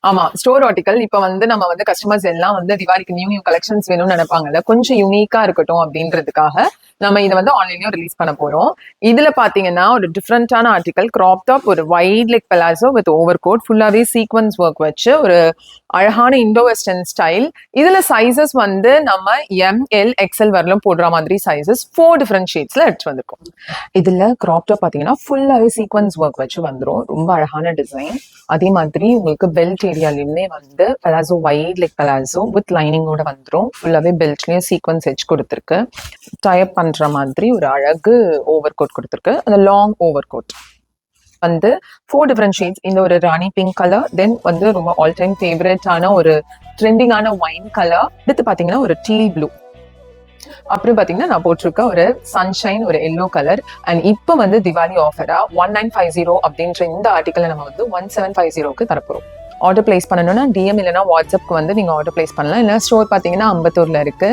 ஆமா, store article. இப்ப வந்து நம்ம வந்து கஸ்டமர்ஸ் எல்லாம் வந்து திவாலிக்கு நியூ கலெக்ஷன்ஸ் வேணும்னு நினைப்பாங்கல்ல, கொஞ்சம் யூனிக்கா இருக்கட்டும் அப்படின்றதுக்காக நம்ம இதை வந்து ஆன்லைன்லயும் ரிலீஸ் பண்ண போறோம். இதுல பாத்தீங்கன்னா ஒரு டிஃப்ரெண்டான ஆர்டிகல், கிராப் டாப், ஒரு wide leg palazzo with over coat, ஃபுல்லாவே சீக்வன்ஸ் ஒர்க் வச்சு ஒரு அழகான இண்டோ வெஸ்டர்ன் ஸ்டைல். இதுல சைசஸ் வந்து நம்ம ML XL வரலும் போடுற மாதிரி சைசஸ் 4 டிஃப்ரெண்ட் ஷேட்ஸ்ல எடுத்து வந்திருக்கோம். இதுல கிராப் டாப் பாத்தீங்கன்னா ஃபுல்லாவே சீக்வன்ஸ் ஒர்க் வச்சு வந்துரும். ரொம்ப அழகான டிசைன். அதே மாதிரி உங்களுக்கு பெல்ட் ஏரியாலுமே வந்து palazzo, wide leg palazzo with லைனிங்கோட வந்துடும். ஃபுல்லாவே பெல்ட்லயும் சீக்வன்ஸ் எட்ஜ் கொடுத்துருக்கு. டயப் பண்ற மாதிரி ஒரு அழகு ஓவர் கோட் கொடுத்துருக்கு. அந்த லாங் ஓவர் கோட் வந்து 4 டிஃப்ரெண்ட் ஷேட்ஸ். இந்த ஒரு ராணி பிங்க் கலர், தென் வந்து ரொம்ப ஆல் டைம் ஃபேவரட்டான ஒரு ட்ரெண்டிங்கான ஒயின் கலர். அடுத்து பாத்தீங்கன்னா ஒரு டீல் ப்ளூ. அப்புறம் பாத்தீங்கன்னா நான் போட்டிருக்க ஒரு சன்ஷைன், ஒரு எல்லோ கலர். அண்ட் இப்போ வந்து திவாலி ஆஃபரா 1950 அப்படின்ற இந்த ஆர்டிக்கலை நம்ம வந்து 1750க்கு தரப்போறோம். ஆர்டர் பிளேஸ் பண்ணணும்னா DM இல்லைன்னா வாட்ஸ்அப்க்கு வந்து நீங்க ஆர்டர் பிளேஸ் பண்ணலாம். இல்லைன்னா ஸ்டோர் பாத்தீங்கன்னா அம்பத்தூர்ல இருக்கு.